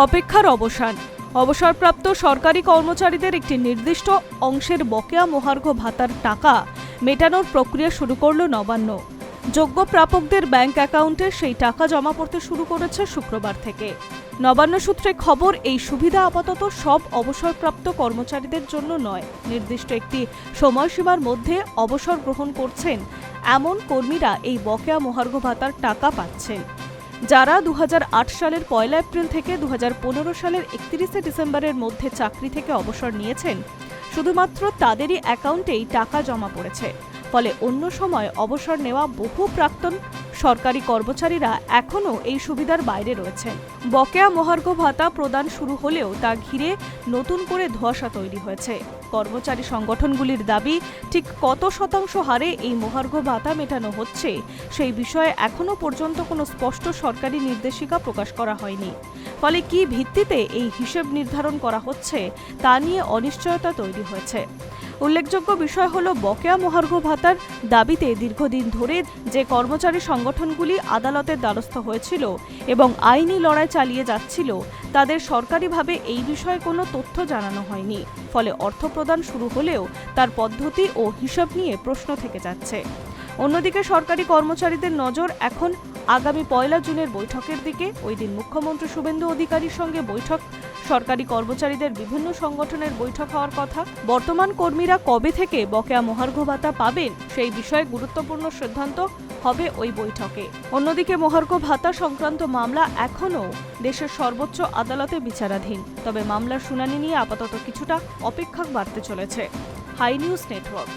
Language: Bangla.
অপেক্ষার অবসান। অবসরপ্রাপ্ত সরকারি কর্মচারীদের একটি নির্দিষ্ট অংশের বকেয়া মহার্ঘ ভাতার টাকা মেটানোর প্রক্রিয়া শুরু করল নবান্ন। যোগ্য প্রাপকদের ব্যাংক অ্যাকাউন্টে সেই টাকা জমা পড়তে শুরু করেছে শুক্রবার থেকে। নবান্ন সূত্রে খবর, এই সুবিধা আপাতত সব অবসরপ্রাপ্ত কর্মচারীদের জন্য নয়। নির্দিষ্ট একটি সময়সীমার মধ্যে অবসর গ্রহণ করছেন এমন কর্মীরা এই বকেয়া মহার্ঘ ভাতার টাকা পাচ্ছেন। যারা 2008 সালের 1 এপ্রিল থেকে 2015 সালের 31 ডিসেম্বরের মধ্যে চাকরি থেকে অবসর নিয়েছেন, শুধুমাত্র তাদেরই অ্যাকাউন্টেই টাকা জমা পড়েছে। ফলে অন্য সময় অবসর নেওয়া বহু প্রাক্তন সরকারি কর্মচারীরা এখনও এই সুবিধার বাইরে রয়েছেন। বকেয়া মহার্ঘ ভাতা প্রদান শুরু হলেও তা ঘিরে নতুন করে ধোঁয়াশা তৈরি হয়েছে। কর্মচারী সংগঠনগুলির দাবি, ঠিক কত শতাংশ হারে এই মহার্ঘ ভাতা মেটানো হচ্ছে সেই বিষয়ে এখনও পর্যন্ত কোনো স্পষ্ট সরকারি নির্দেশিকা প্রকাশ করা হয়নি। ফলে কী ভিত্তিতে এই হিসেব নির্ধারণ করা হচ্ছে তা নিয়ে অনিশ্চয়তা তৈরি হয়েছে। উল্লেখযোগ্য বিষয় হল, বকেয়া মহার্ঘ ভাতার দাবিতে দীর্ঘদিন ধরে যে কর্মচারী সংগঠনগুলি আদালতের দ্বারস্থ হয়েছিল এবং আইনি লড়াই চালিয়ে যাচ্ছিল, তাদের সরকারিভাবে এই বিষয়ে কোনো তথ্য জানানো হয়নি। ফলে অর্থ প্রদান শুরু হলেও তার পদ্ধতি ও হিসাব নিয়ে প্রশ্ন থেকে যাচ্ছে। অন্যদিকে সরকারি কর্মচারীদের নজর এখন আগামী 1 জুনের বৈঠকের দিকে। ওই দিন মুখ্যমন্ত্রী শুভেন্দু অধিকারীর সঙ্গে বৈঠক, সরকারি কর্মচারীদের বিভিন্ন সংগঠনের বৈঠক হওয়ার কথা। বর্তমান কর্মীরা কবে থেকে বকেয়া মহার্ঘ ভাতা পাবেন সেই বিষয়ে গুরুত্বপূর্ণ সিদ্ধান্ত হবে ওই বৈঠকে। অন্যদিকে মহার্ঘ ভাতা সংক্রান্ত মামলা এখনও দেশের সর্বোচ্চ আদালতে বিচারাধীন। তবে মামলার শুনানি নিয়ে আপাতত কিছুটা অপেক্ষা বাড়তে চলেছে। Hi news network.